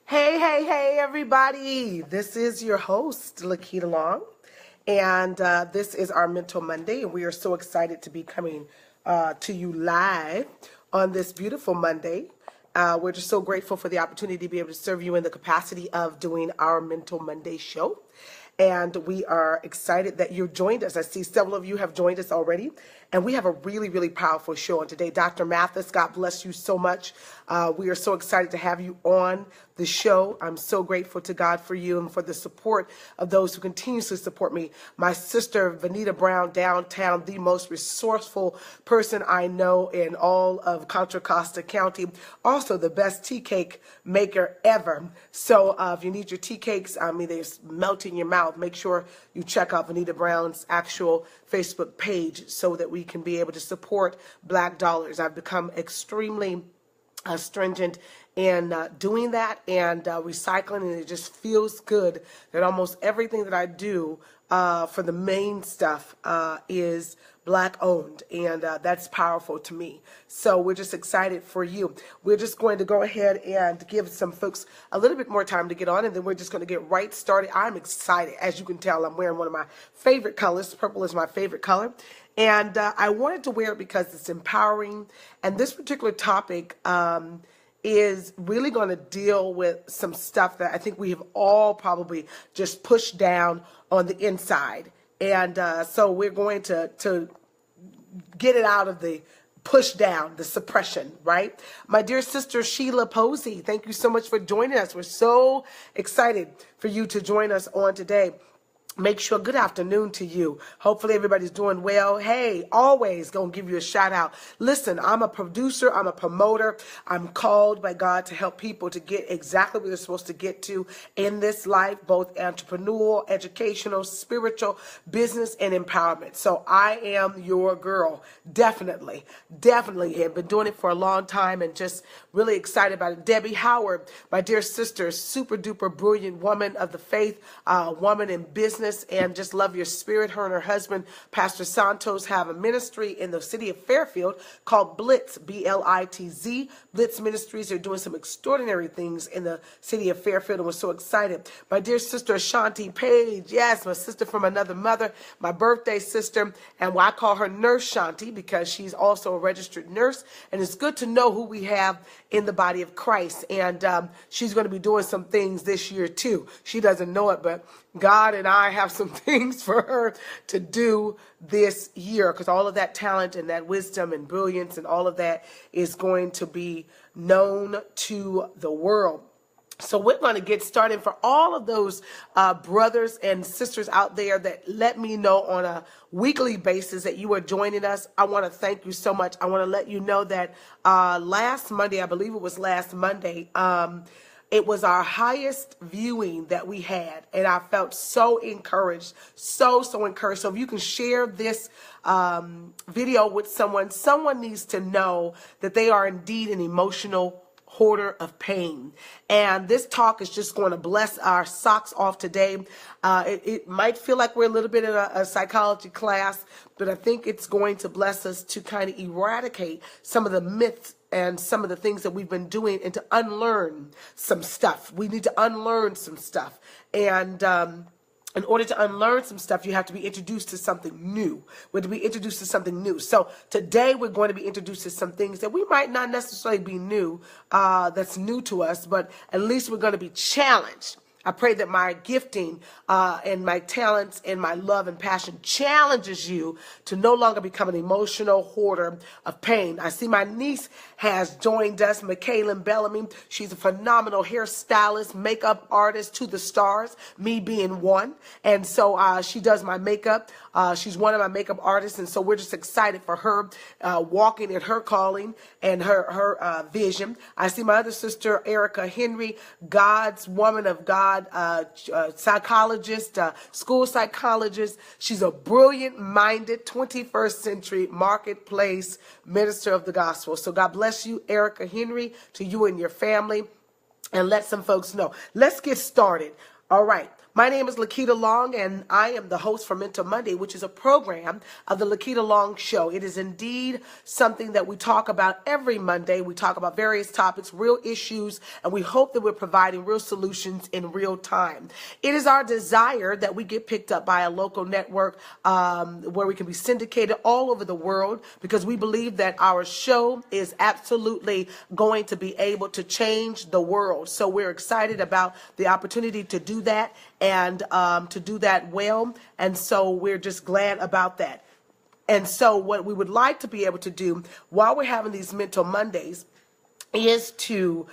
Hey, hey, hey, everybody. This is your host, Lakita Long, and this is our Mental Monday, and we are so excited to be coming to you live on this beautiful Monday. We're just so grateful for the opportunity to be able to serve you in the capacity of doing our Mental Monday show. And we are excited that you joined us. I see several of you have joined us already. And we have a really, really powerful show on today. Dr. Mathis, God bless you so much. We are so excited to have you on the show. I'm so grateful to God for you and for the support of those who continuously support me. My sister, Vanita Brown, downtown, the most resourceful person I know in all of Contra Costa County. Also, the best tea cake maker ever. So if you need your tea cakes, they melt in your mouth. Make sure you check out Vanita Brown's actual Facebook page so that we can be able to support Black dollars. I've become extremely stringent in doing that and recycling, and it just feels good that almost everything that I do for the main stuff is Black owned, and that's powerful to me. So we're just excited for you. We're just going to go ahead and give some folks a little bit more time to get on, and then we're just going to get right started. I'm excited. As you can tell, I'm wearing one of my favorite colors. Purple is my favorite color. And I wanted to wear it because it's empowering. And this particular topic is really going to deal with some stuff that I think we have all probably just pushed down on the inside. And so we're going to get it out of the push down, the suppression, right? My dear sister, Sheila Posey, thank you so much for joining us. We're so excited for you to join us on today. Make sure, good afternoon to you. Hopefully everybody's doing well. Hey, always gonna give you a shout out. Listen, I'm a producer, I'm a promoter. I'm called by God to help people to get exactly what they're supposed to get to in this life, both entrepreneurial, educational, spiritual, business, and empowerment. So I am your girl. Definitely have been doing it for a long time and just really excited about it. Debbie Howard, my dear sister, super duper brilliant woman of the faith, woman in business, and just love your spirit. Her and her husband, Pastor Santos, have a ministry in the city of Fairfield called Blitz, B-L-I-T-Z. Blitz Ministries are doing some extraordinary things in the city of Fairfield, and we're so excited. My dear sister, Ashanti Page, yes, my sister from another mother, my birthday sister, and I call her Nurse Shanti because she's also a registered nurse, and it's good to know who we have in the body of Christ, and she's going to be doing some things this year too. She doesn't know it, but God and I have some things for her to do this year, because all of that talent and that wisdom and brilliance and all of that is going to be known to the world. So we're going to get started. For all of those brothers and sisters out there that let me know on a weekly basis that you are joining us, I want to thank you so much. I want to let you know that last Monday, I believe it was last Monday, it was our highest viewing that we had, and I felt so encouraged, so encouraged. So if you can share this video with someone needs to know that they are indeed an emotional hoarder of pain. And this talk is just going to bless our socks off today. It might feel like we're a little bit in a psychology class, but I think it's going to bless us to kind of eradicate some of the myths and some of the things that we've been doing and to unlearn some stuff. We need to unlearn some stuff. And in order to unlearn some stuff, you have to be introduced to something new. We're to be introduced to something new. So today we're going to be introduced to some things that we might not necessarily be new, that's new to us, but at least we're going to be challenged. I pray that my gifting and my talents and my love and passion challenges you to no longer become an emotional hoarder of pain. I see my niece has joined us, Michaela Bellamy. She's a phenomenal hairstylist, makeup artist to the stars, me being one. And so she does my makeup. She's one of my makeup artists, and so we're just excited for her walking in her calling and her vision. I see my other sister, Erica Henry, God's woman of God, psychologist, school psychologist. She's a brilliant-minded 21st century marketplace minister of the gospel. So God bless you, Erica Henry, to you and your family, and let some folks know. Let's get started. All right. My name is Lakita Long, and I am the host for Mental Monday, which is a program of the Lakita Long Show. It is indeed something that we talk about every Monday. We talk about various topics, real issues, and we hope that we're providing real solutions in real time. It is our desire that we get picked up by a local network where we can be syndicated all over the world, because we believe that our show is absolutely going to be able to change the world. So we're excited about the opportunity to do that, and to do that well. And so we're just glad about that. And so what we would like to be able to do while we're having these Mental Mondays is to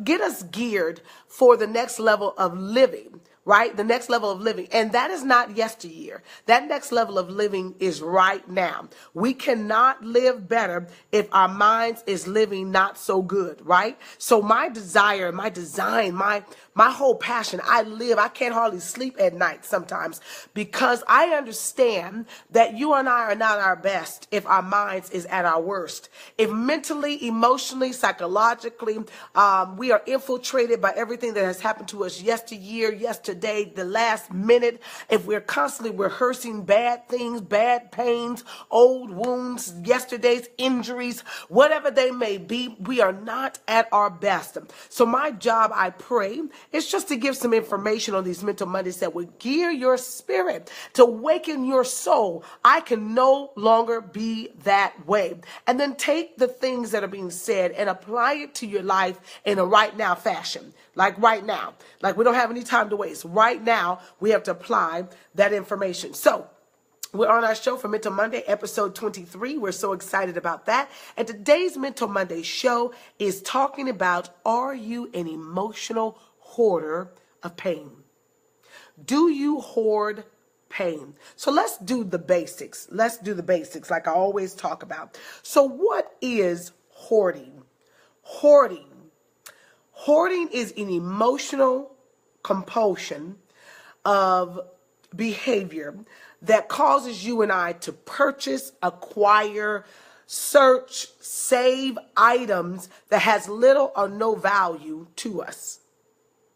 get us geared for the next level of living, right? The next level of living. And that is not yesteryear. That next level of living is right now. We cannot live better if our minds is living not so good, right? So my desire, my design, my whole passion, I can't hardly sleep at night sometimes, because I understand that you and I are not our best if our minds is at our worst. If mentally, emotionally, psychologically, we are infiltrated by everything that has happened to us yesteryear, yesterday, the last minute. If we're constantly rehearsing bad things, bad pains, old wounds, yesterday's injuries, whatever they may be, we are not at our best. So my job, I pray, is just to give some information on these Mental Mondays that would gear your spirit, to awaken your soul. I can no longer be that way. And then take the things that are being said and apply it to your life in a right now fashion. Like right now. Like we don't have any time to waste. Right now, we have to apply that information. So we're on our show for Mental Monday, episode 23. We're so excited about that. And today's Mental Monday show is talking about, are you an emotional hoarder of pain? Do you hoard pain? So let's do the basics. Let's do the basics like I always talk about. So what is hoarding? Hoarding is an emotional compulsion of behavior that causes you and I to purchase, acquire, search, save items that has little or no value to us,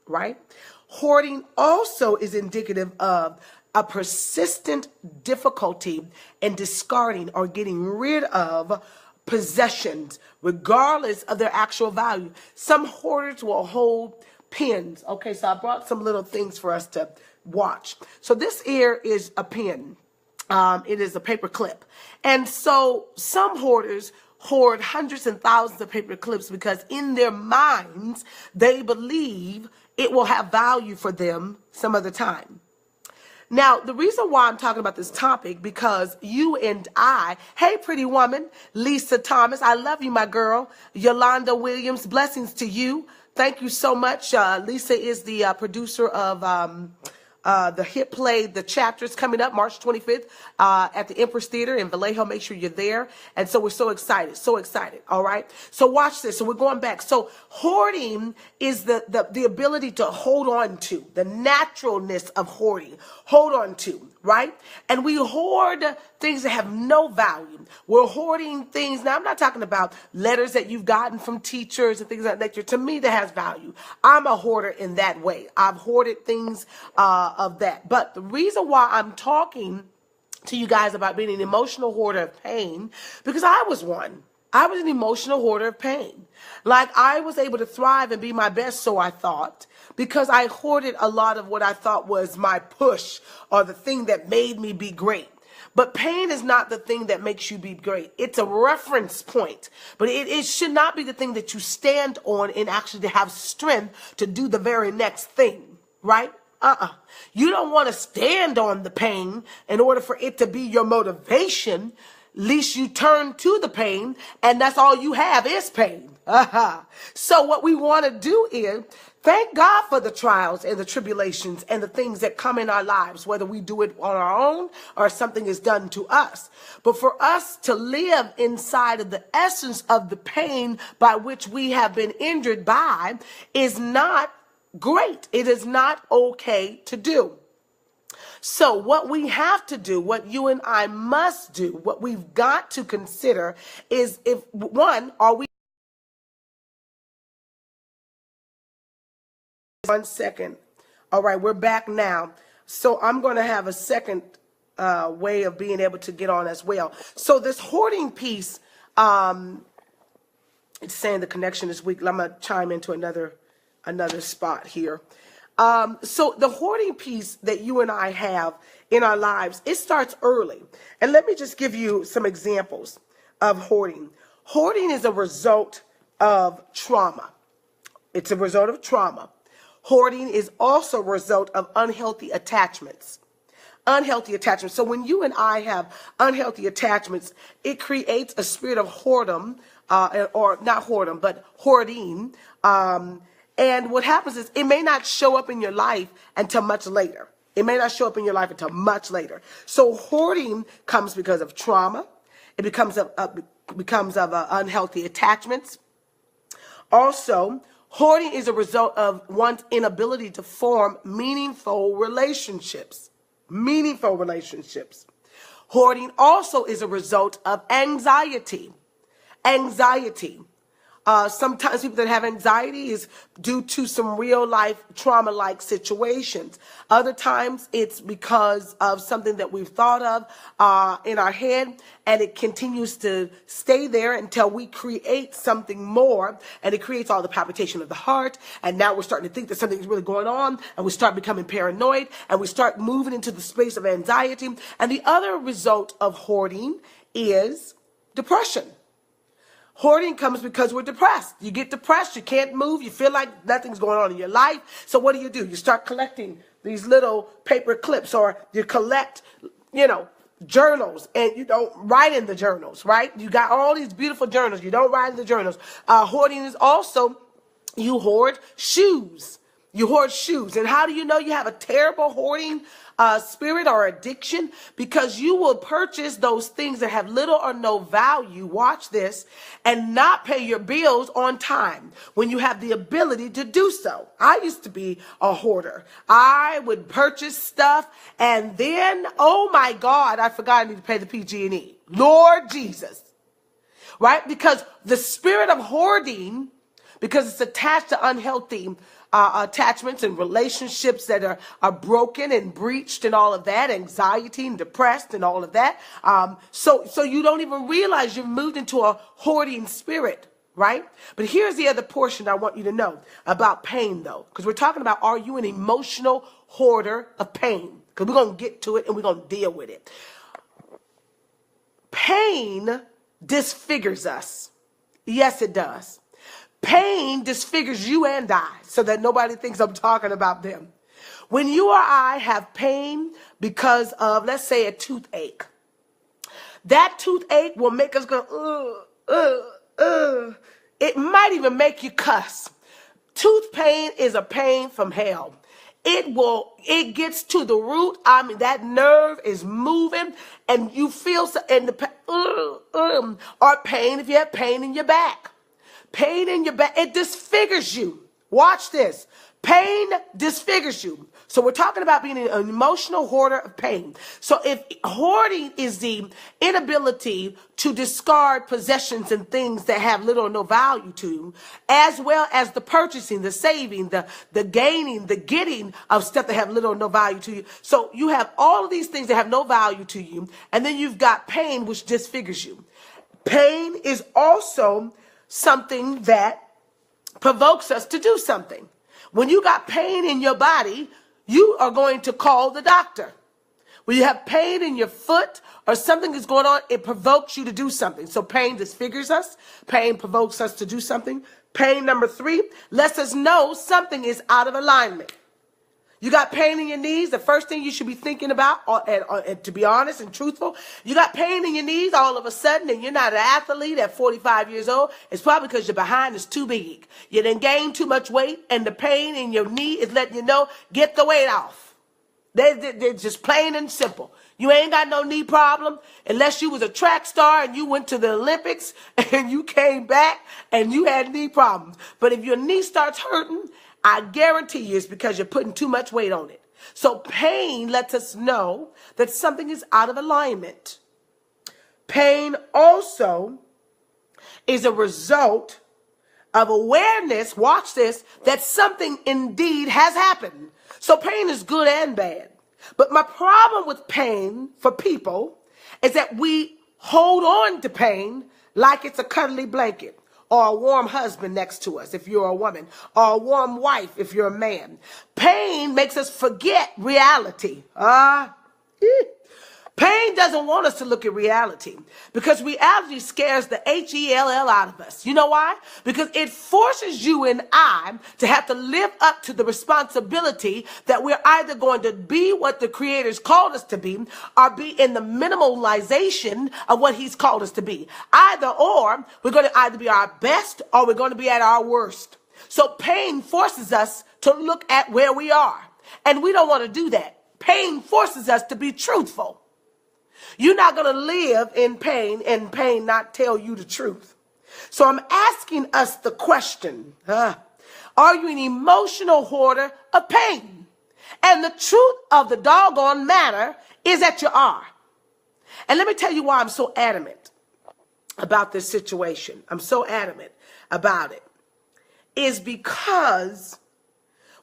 right? Hoarding also is indicative of a persistent difficulty in discarding or getting rid of possessions, regardless of their actual value. Some hoarders will hold pens. Okay, so I brought some little things for us to watch. So this here is a pen. It is a paper clip. And so some hoarders hoard hundreds and thousands of paper clips because in their minds, they believe it will have value for them some other time. Now, the reason why I'm talking about this topic, because you and I, hey, pretty woman, Lisa Thomas, I love you, my girl. Yolanda Williams, blessings to you. Thank you so much. Lisa is the producer of the hit play, The Chapters, coming up March 25th at the Empress Theater in Vallejo. Make sure you're there. And so we're so excited, so excited. All right. So watch this. So we're going back. So hoarding is the ability to hold on to, the naturalness of hoarding. Hold on to, right? And we hoard things that have no value. We're hoarding things. Now, I'm not talking about letters that you've gotten from teachers and things like that. To me, that has value. I'm a hoarder in that way. I've hoarded things of that. But the reason why I'm talking to you guys about being an emotional hoarder of pain, because I was one. I was an emotional hoarder of pain. Like, I was able to thrive and be my best, so I thought, because I hoarded a lot of what I thought was my push or the thing that made me be great. But pain is not the thing that makes you be great. It's a reference point. But it should not be the thing that you stand on and actually to have strength to do the very next thing, right? You don't want to stand on the pain in order for it to be your motivation. Least you turn to the pain, and that's all you have is pain. So what we want to do is thank God for the trials and the tribulations and the things that come in our lives, whether we do it on our own or something is done to us. But for us to live inside of the essence of the pain by which we have been injured by is not great. It is not okay to do. So what we have to do, what you and I must do, what we've got to consider is, if one, are we... One second. All right, we're back now. So I'm going to have a second way of being able to get on as well. So this hoarding piece, it's saying the connection is weak. I'm going to chime into another spot here. So the hoarding piece that you and I have in our lives, it starts early. And let me just give you some examples of hoarding. Hoarding is a result of trauma. It's a result of trauma. Hoarding is also a result of unhealthy attachments. Unhealthy attachments. So when you and I have unhealthy attachments, it creates a spirit of whoredom, or not whoredom, but hoarding. And what happens is it may not show up in your life until much later. It may not show up in your life until much later. So hoarding comes because of trauma. It becomes of unhealthy attachments. Also, hoarding is a result of one's inability to form meaningful relationships. Meaningful relationships. Hoarding also is a result of anxiety. Anxiety. Sometimes people that have anxiety is due to some real life trauma-like situations. Other times it's because of something that we've thought of in our head, and it continues to stay there until we create something more, and it creates all the palpitation of the heart. And now we're starting to think that something's really going on, and we start becoming paranoid, and we start moving into the space of anxiety. And the other result of hoarding is depression. Hoarding comes because we're depressed. You get depressed, you can't move, you feel like nothing's going on in your life. So what do? You start collecting these little paper clips, or you collect, journals, and you don't write in the journals, right? You got all these beautiful journals, you don't write in the journals. Hoarding is also, you hoard shoes. You hoard shoes. And how do you know you have a terrible hoarding spirit or addiction? Because you will purchase those things that have little or no value, watch this, and not pay your bills on time when you have the ability to do so. I used to be a hoarder. I would purchase stuff, and then, oh my God, I forgot I need to pay the PG&E. Lord Jesus. Right? Because the spirit of hoarding, because it's attached to unhealthy attachments and relationships that are broken and breached and all of that, anxiety and depressed and all of that. So you don't even realize you've moved into a hoarding spirit, right? But here's the other portion I want you to know about pain, though, because we're talking about, are you an emotional hoarder of pain? Because we're going to get to it and we're going to deal with it. Pain disfigures us. Yes, it does. Pain disfigures you and I so that nobody thinks I'm talking about them. When you or I have pain because of, let's say, a toothache, that toothache will make us go, It might even make you cuss. Tooth pain is a pain from hell. It gets to the root. I mean, that nerve is moving, and you feel or pain if you have pain in your back. Pain in your back, it disfigures you. Watch this. Pain disfigures you. So we're talking about being an emotional hoarder of pain. So if hoarding is the inability to discard possessions and things that have little or no value to you, as well as the purchasing, the saving, the gaining, the getting of stuff that have little or no value to you. So you have all of these things that have no value to you, and then you've got pain, which disfigures you. Pain is also something that provokes us to do something. When you got pain in your body, you are going to call the doctor. When you have pain in your foot or something is going on, it provokes you to do something. So pain disfigures us. Pain provokes us to do something. Pain, number 3, lets us know something is out of alignment. You got pain in your knees, the first thing you should be thinking about, and to be honest and truthful, you got pain in your knees all of a sudden, and you're not an athlete at 45 years old. It's probably because your behind is too big. You done gained too much weight, and the pain in your knee is letting you know, get the weight off. They're just plain and simple. You ain't got no knee problem unless you was a track star and you went to the Olympics and you came back and you had knee problems. But if your knee starts hurting, I guarantee you it's because you're putting too much weight on it. So pain lets us know that something is out of alignment. Pain also is a result of awareness, watch this, that something indeed has happened. So pain is good and bad. But my problem with pain for people is that we hold on to pain like it's a cuddly blanket, or a warm husband next to us if you're a woman, or a warm wife if you're a man. Pain makes us forget reality. Pain doesn't want us to look at reality, because reality scares the Hell out of us. You know why? Because it forces you and I to have to live up to the responsibility that we're either going to be what the Creator's called us to be, or be in the minimalization of what He's called us to be. Either or, we're going to either be our best or we're going to be at our worst. So pain forces us to look at where we are, and we don't want to do that. Pain forces us to be truthful. You're not going to live in pain and pain not tell you the truth. So I'm asking us the question, are you an emotional hoarder of pain? And the truth of the doggone matter is that you are. And let me tell you why I'm so adamant about this situation. I'm so adamant about it. Is because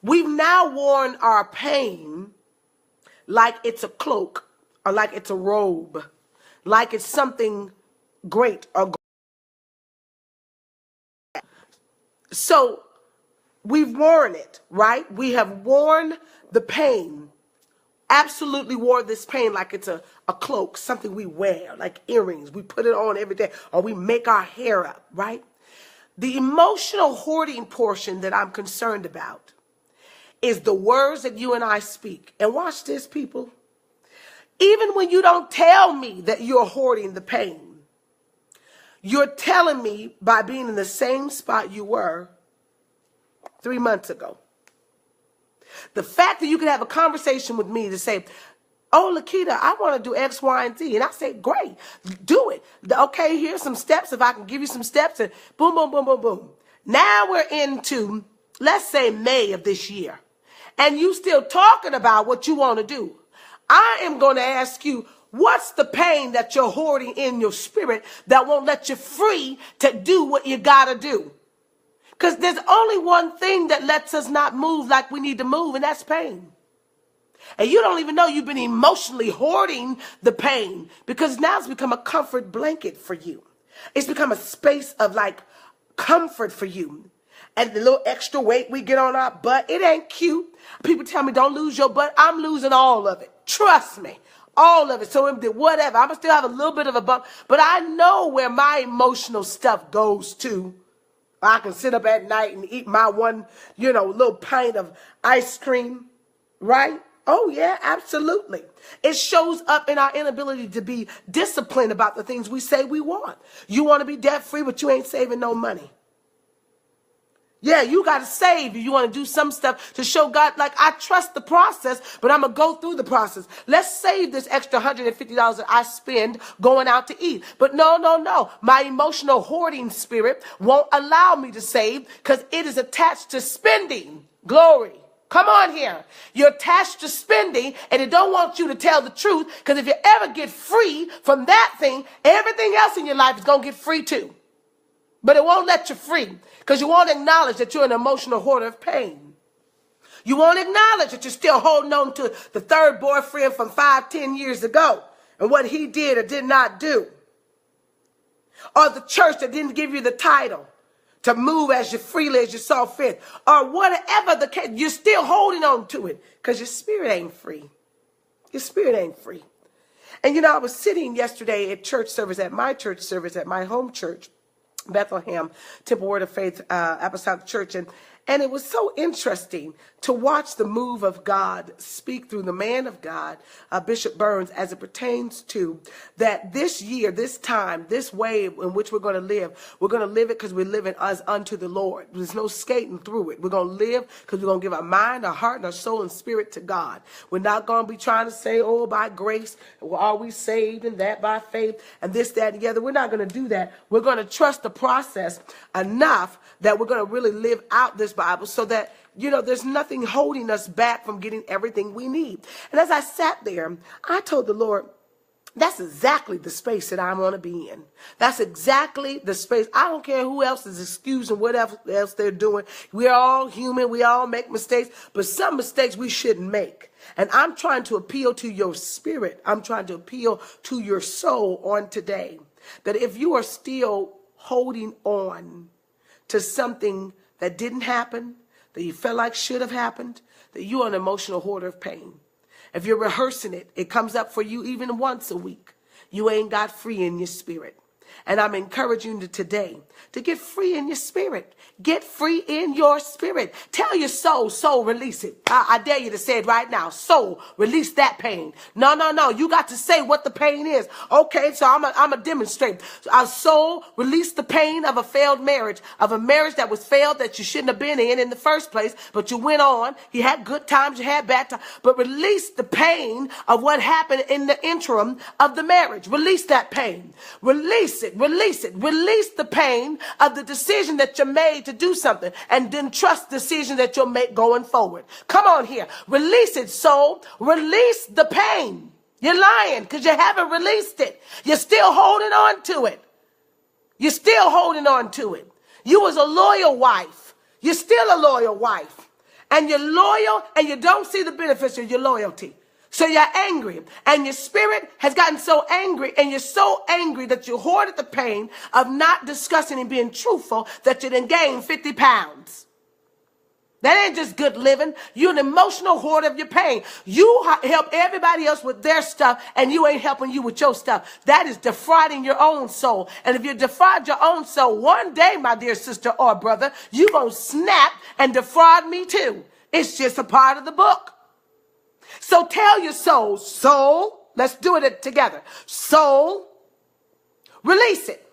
we've now worn our pain like it's a cloak, or like it's a robe, like it's something great or so we've worn it, right? We have worn the pain, absolutely wore this pain like it's a cloak, something we wear, like earrings. We put it on every day, or we make our hair up, right? The emotional hoarding portion that I'm concerned about is the words that you and I speak. And watch this, people. Even when you don't tell me that you're hoarding the pain, you're telling me by being in the same spot you were 3 months ago. The fact that you can have a conversation with me to say, oh, Lakita, I want to do X, Y, and Z. And I say, great, do it. Okay, here's some steps. If I can give you some steps, and boom, boom, boom, boom, boom. Now we're into, let's say, May of this year. And you still talking about what you want to do. I am going to ask you, what's the pain that you're hoarding in your spirit that won't let you free to do what you got to do? Because there's only one thing that lets us not move like we need to move, and that's pain. And you don't even know you've been emotionally hoarding the pain, because now it's become a comfort blanket for you. It's become a space of like comfort for you. And the little extra weight we get on our butt, it ain't cute. People tell me don't lose your butt. I'm losing all of it. Trust me, all of it. So whatever, I'm going to still have a little bit of a bump, but I know where my emotional stuff goes to. I can sit up at night and eat my one, little pint of ice cream, right? Oh, yeah, absolutely. It shows up in our inability to be disciplined about the things we say we want. You want to be debt free, but you ain't saving no money. Yeah, you got to save if you want to do some stuff to show God, like, I trust the process, but I'm going to go through the process. Let's save this extra $150 that I spend going out to eat. But no. My emotional hoarding spirit won't allow me to save because it is attached to spending. Glory. Come on here. You're attached to spending, and it don't want you to tell the truth, because if you ever get free from that thing, everything else in your life is going to get free too. But it won't let you free because you won't acknowledge that you're an emotional hoarder of pain. You won't acknowledge that you're still holding on to the third boyfriend from 5-10 years ago and what he did or did not do. Or the church that didn't give you the title to move as you freely as you saw fit. Or whatever the case, you're still holding on to it because your spirit ain't free. Your spirit ain't free. And I was sitting yesterday at church service, at my home church, Bethlehem Temple Word of Faith Apostolic Church, and it was so interesting to watch the move of God speak through the man of God, Bishop Burns, as it pertains to that this year, this time, this way in which we're going to live it because we're living as unto the Lord. There's no skating through it. We're going to live because we're going to give our mind, our heart, and our soul and spirit to God. We're not going to be trying to say, oh, by grace, are we saved, and that by faith, and this, that, and the other. We're not going to do that. We're going to trust the process enough that we're going to really live out this Bible so that, there's nothing holding us back from getting everything we need. And as I sat there, I told the Lord, That's exactly the space that I want to be in. That's exactly the space. I don't care who else is excusing whatever else they're doing. We're all human. We all make mistakes, but some mistakes we shouldn't make. And I'm trying to appeal to your spirit. I'm trying to appeal to your soul on today. That if you are still holding on to something that didn't happen, that you felt like should have happened, that you are an emotional hoarder of pain. If you're rehearsing it, it comes up for you even once a week. You ain't got free in your spirit. And I'm encouraging you today to get free in your spirit. Get free in your spirit. Tell your soul, release it. I dare you to say it right now. Soul, release that pain. No. You got to say what the pain is. Okay, so I'm a demonstrate. Our soul, release the pain of a failed marriage, of a marriage that was failed, that you shouldn't have been in the first place, but you went on. You had good times, you had bad times, but release the pain of what happened in the interim of the marriage. Release that pain. Release it. Release the pain of the decision that you made to do something, and then trust the decision that you'll make going forward. Come on here. Release it, soul. Release the pain. You're lying because you haven't released it. You're still holding on to it. You're still holding on to it. You was a loyal wife. You're still a loyal wife. And you're loyal, and you don't see the benefits of your loyalty. So you're angry, and your spirit has gotten so angry, and you're so angry that you hoarded the pain of not discussing and being truthful that you then gained 50 pounds. That ain't just good living. You're an emotional hoarder of your pain. You help everybody else with their stuff, and you ain't helping you with your stuff. That is defrauding your own soul. And if you defraud your own soul, one day, my dear sister or brother, you're going to snap and defraud me too. It's just a part of the book. So tell your soul, let's do it together. Soul, release it.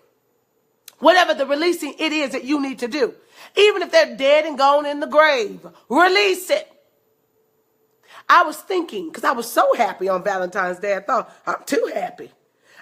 Whatever the releasing it is that you need to do. Even if they're dead and gone in the grave, release it. I was thinking, because I was so happy on Valentine's Day, I thought, I'm too happy.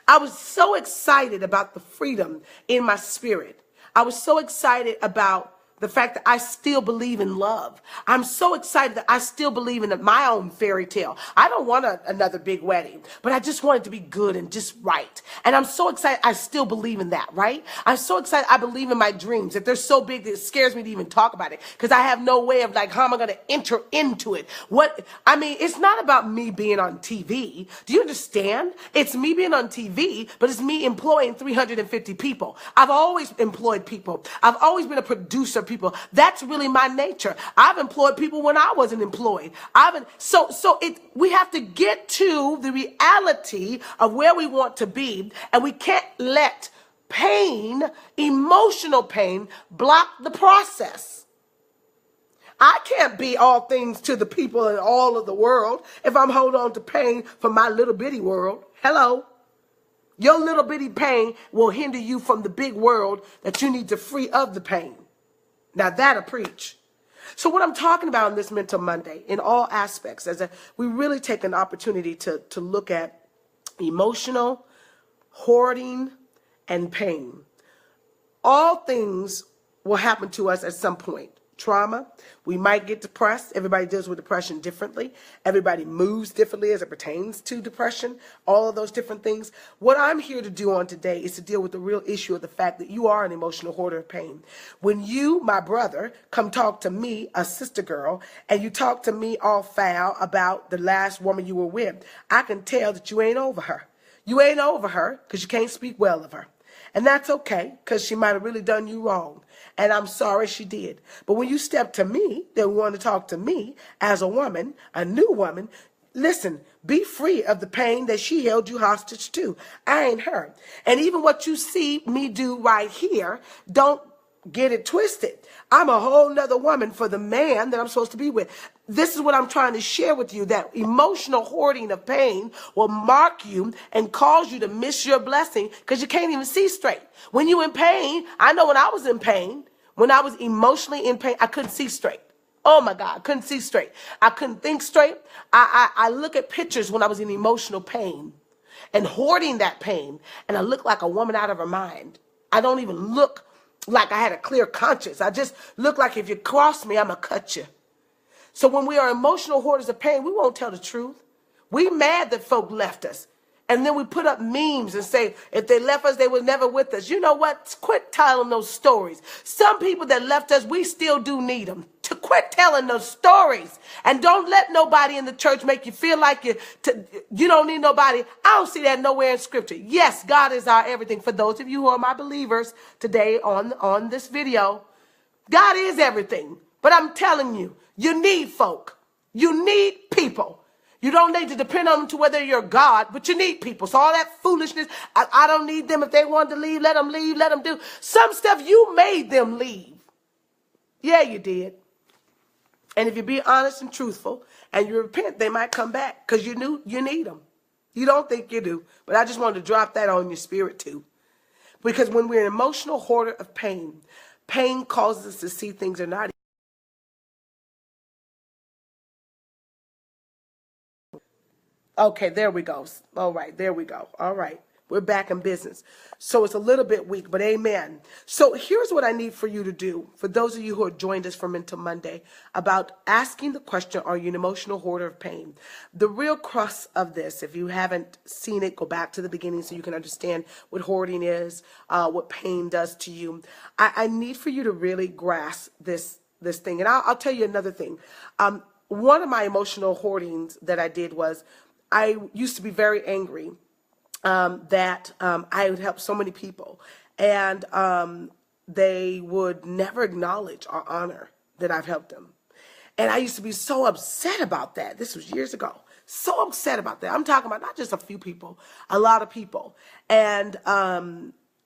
I was so excited about the freedom in my spirit. I was so excited about the fact that I still believe in love. I'm so excited that I still believe in my own fairy tale. I don't want another big wedding, but I just want it to be good and just right. And I'm so excited I still believe in that, right? I'm so excited I believe in my dreams, that they're so big that it scares me to even talk about it, because I have no way of like, how am I going to enter into it? It's not about me being on TV. Do you understand? It's me being on TV, but it's me employing 350 people. I've always employed people. I've always been a producer of people. That's really my nature. I've employed people when I wasn't employed. We have to get to the reality of where we want to be, and we can't let pain, emotional pain, block the process. I can't be all things to the people in all of the world if I'm holding on to pain from my little bitty world. Hello. Your little bitty pain will hinder you from the big world that you need to free of the pain. Now that'll preach. So what I'm talking about on this Mental Monday, in all aspects, is that we really take an opportunity to look at emotional, hoarding, and pain. All things will happen to us at some point. Trauma, we might get depressed. Everybody deals with depression differently. Everybody moves differently as it pertains to depression, all of those different things. What I'm here to do on today is to deal with the real issue of the fact that you are an emotional hoarder of pain. When you, my brother, come talk to me, a sister girl, and you talk to me all foul about the last woman you were with, I can tell that you ain't over her. You ain't over her because you can't speak well of her. And that's okay, because she might have really done you wrong. And I'm sorry she did. But when you step to me, then want to talk to me as a woman, a new woman, listen, be free of the pain that she held you hostage to. I ain't her. And even what you see me do right here, don't get it twisted. I'm a whole nother woman for the man that I'm supposed to be with. This is what I'm trying to share with you, that emotional hoarding of pain will mark you and cause you to miss your blessing because you can't even see straight. When you're in pain, I know when I was in pain, when I was emotionally in pain, I couldn't see straight. Oh my God, I couldn't see straight. I couldn't think straight. I look at pictures when I was in emotional pain and hoarding that pain, and I look like a woman out of her mind. I don't even look like I had a clear conscience. I just look like if you cross me, I'm going to cut you. So when we are emotional hoarders of pain, we won't tell the truth. We mad that folk left us. And then we put up memes and say, if they left us, they were never with us. You know what? Quit telling those stories. Some people that left us, we still do need them. To quit telling those stories. And don't let nobody in the church make you feel like you don't need nobody. I don't see that nowhere in scripture. Yes, God is our everything. For those of you who are my believers today on this video, God is everything. But I'm telling you, you need folk. You need people. You don't need to depend on them to whether you're God, but you need people. So all that foolishness, I don't need them. If they want to leave, let them leave, let them do. Some stuff you made them leave. Yeah, you did. And if you be honest and truthful and you repent, they might come back because you knew you need them. You don't think you do. But I just wanted to drop that on your spirit too. Because when we're an emotional hoarder of pain, pain causes us to see things are not. Okay, there we go. All right, there we go. All right, we're back in business. So it's a little bit weak, but amen. So here's what I need for you to do, for those of you who have joined us for Mental Monday, about asking the question, are you an emotional hoarder of pain? The real crux of this, if you haven't seen it, go back to the beginning so you can understand what hoarding is, what pain does to you. I need for you to really grasp this thing. And I'll tell you another thing. One of my emotional hoardings that I did was, I used to be very angry that I would help so many people, and they would never acknowledge or honor that I've helped them. And I used to be so upset about that. This was years ago. So upset about that. I'm talking about not just a few people, a lot of people. And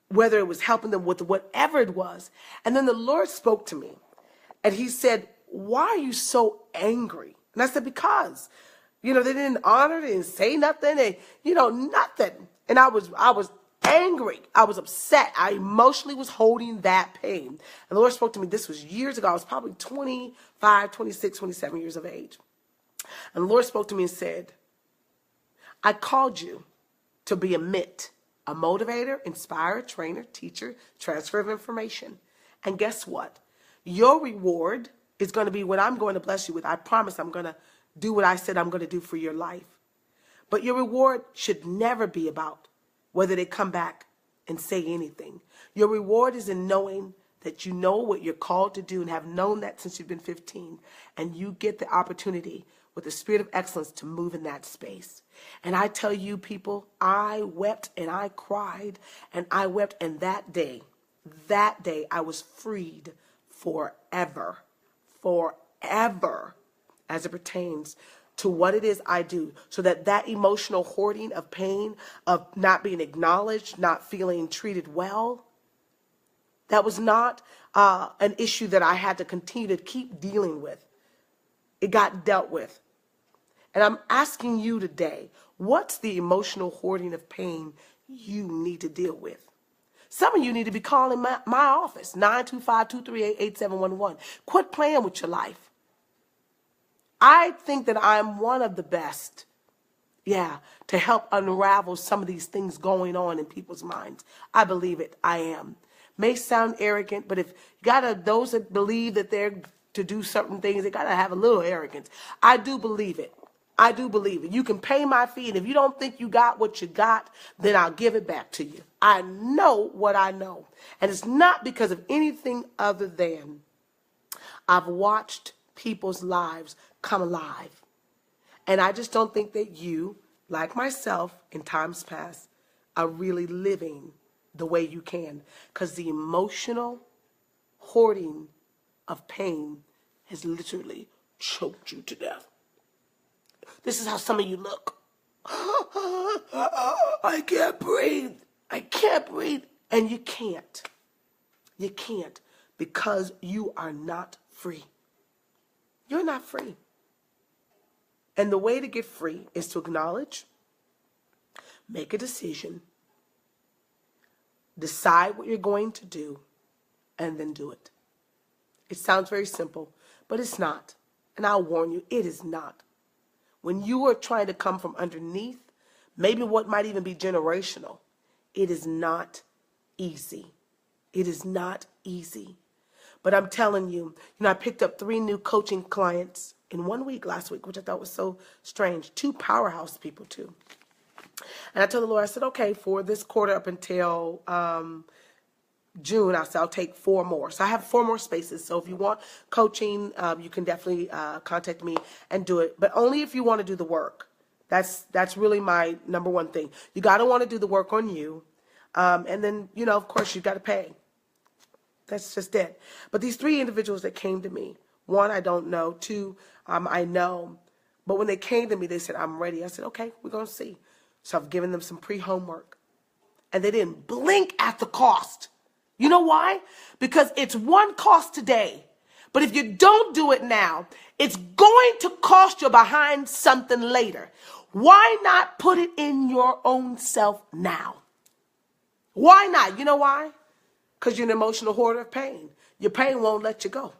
whether it was helping them with whatever it was. And then the Lord spoke to me, and he said, why are you so angry? And I said, because they didn't honor, they didn't say nothing, and, nothing. And I was angry. I was upset. I emotionally was holding that pain. And the Lord spoke to me. This was years ago. I was probably 25, 26, 27 years of age. And the Lord spoke to me and said, I called you to be a MIT, a motivator, inspirer, trainer, teacher, transfer of information. And guess what? Your reward is going to be what I'm going to bless you with. I promise I'm going to do what I said I'm going to do for your life. But your reward should never be about whether they come back and say anything. Your reward is in knowing that you know what you're called to do and have known that since you've been 15. And you get the opportunity with the spirit of excellence to move in that space. And I tell you people, I wept and I cried and I wept. And that day I was freed forever, as it pertains to what it is I do, so that emotional hoarding of pain, of not being acknowledged, not feeling treated well, that was not an issue that I had to continue to keep dealing with. It got dealt with. And I'm asking you today, what's the emotional hoarding of pain you need to deal with? Some of you need to be calling my office, 925-238-8711. Quit playing with your life. I think that I'm one of the best, to help unravel some of these things going on in people's minds. I believe it. I am. May sound arrogant, but if you gotta, those that believe that they're to do certain things, they gotta have a little arrogance. I do believe it. I do believe it. You can pay my fee, and if you don't think you got what you got, then I'll give it back to you. I know what I know. And it's not because of anything other than I've watched people's lives come alive. And I just don't think that you, like myself, in times past, are really living the way you can. Because the emotional hoarding of pain has literally choked you to death. This is how some of you look. I can't breathe. I can't breathe. And you can't. You can't, because you are not free. You're not free. And the way to get free is to acknowledge, make a decision, decide what you're going to do, and then do it. It sounds very simple, but it's not. And I'll warn you, it is not. When you are trying to come from underneath, maybe what might even be generational, it is not easy. It is not easy. But I'm telling you, I picked up 3 new coaching clients in 1 week last week, which I thought was so strange. 2 powerhouse people too. And I told the Lord, I said, okay, for this quarter up until June, I said, I'll take 4 more. So I have 4 more spaces. So if you want coaching, you can definitely contact me and do it. But only if you want to do the work. That's really my number one thing. You got to want to do the work on you. And then, you know, of course, you got to pay. That's just it. But these 3 individuals that came to me, 1, I don't know. 2, I know. But when they came to me, they said, I'm ready. I said, okay, we're going to see. So I've given them some pre-homework. And they didn't blink at the cost. You know why? Because it's one cost today. But if you don't do it now, it's going to cost you behind something later. Why not put it in your own self now? Why not? You know why? Because you're an emotional hoarder of pain. Your pain won't let you go.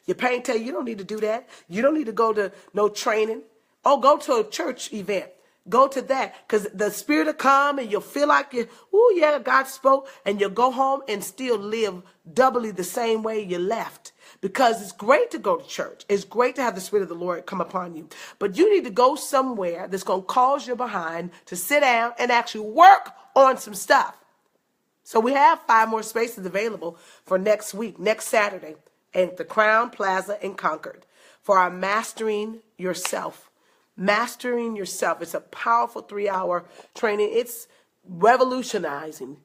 Your pain tell you don't need to do that. You don't need to go to no training. Oh, go to a church event. Go to that, because the spirit will come and you'll feel like you, oh yeah, God spoke, and you'll go home and still live doubly the same way you left. Because it's great to go to church. It's great to have the Spirit of the Lord come upon you. But you need to go somewhere that's going to cause you behind to sit down and actually work on some stuff. So we have 5 more spaces available for next week, next Saturday, at the Crown Plaza in Concord for our Mastering Yourself. Mastering Yourself. It's a powerful 3-hour training. It's revolutionizing.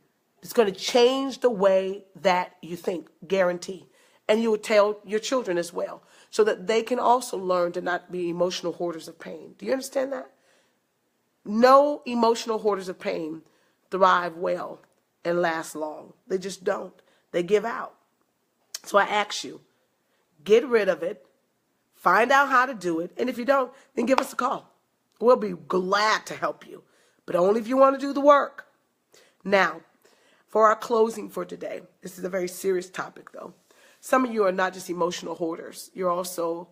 It's going to change the way that you think, guarantee. And you will tell your children as well, so that they can also learn to not be emotional hoarders of pain. Do you understand that? No emotional hoarders of pain thrive well and last long. They just don't. They give out. So I ask you, get rid of it. Find out how to do it. And if you don't, then give us a call. We'll be glad to help you, but only if you want to do the work. Now, for our closing for today, this is a very serious topic, though. Some of you are not just emotional hoarders. You're also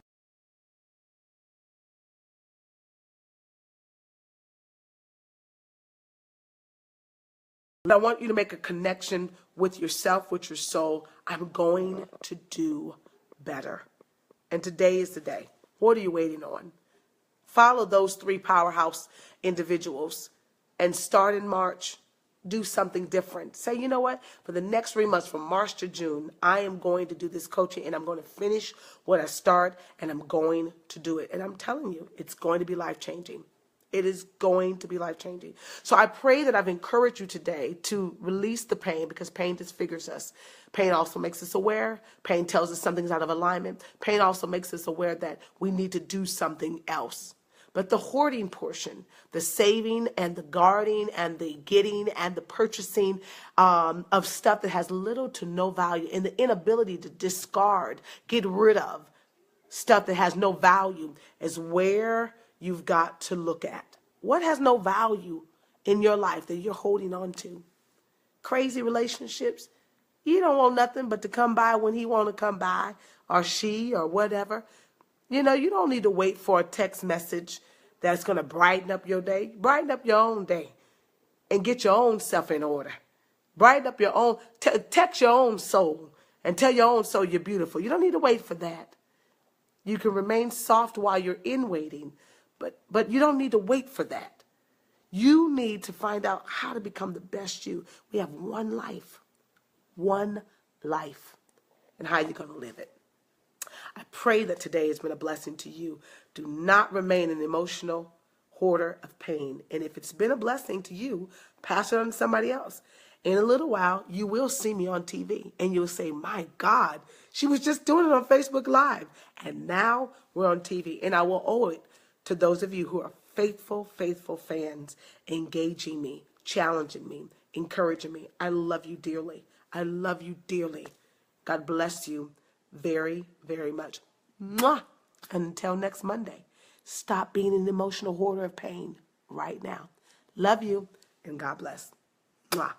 I want you to make a connection with yourself, with your soul. I'm going to do better. And today is the day. What are you waiting on? Follow those 3 powerhouse individuals and start in March. Do something different. Say, you know what? For the next 3 months, from March to June, I am going to do this coaching, and I'm going to finish what I start, and I'm going to do it. And I'm telling you, it's going to be life-changing. It is going to be life-changing. So I pray that I've encouraged you today to release the pain, because pain disfigures us. Pain also makes us aware. Pain tells us something's out of alignment. Pain also makes us aware that we need to do something else. But the hoarding portion, the saving and the guarding and the getting and the purchasing of stuff that has little to no value, and the inability to discard, get rid of stuff that has no value, is where you've got to look at. What has no value in your life that you're holding on to? Crazy relationships. You don't want nothing but to come by when he want to come by, or she, or whatever. You know, you don't need to wait for a text message that's going to brighten up your day. Brighten up your own day and get your own self in order. Brighten up your own, text your own soul and tell your own soul you're beautiful. You don't need to wait for that. You can remain soft while you're in waiting, but you don't need to wait for that. You need to find out how to become the best you. We have one life, and how you're going to live it. I pray that today has been a blessing to you. Do not remain an emotional hoarder of pain. And if it's been a blessing to you, pass it on to somebody else. In a little while, you will see me on TV, and you'll say, my God, she was just doing it on Facebook Live, and now we're on TV. And I will owe it to those of you who are faithful fans, engaging me, challenging me, encouraging me. I love you dearly. I love you dearly. God bless you very, very much. Mwah! Until next Monday, stop being an emotional hoarder of pain right now. Love you, and God bless. Mwah.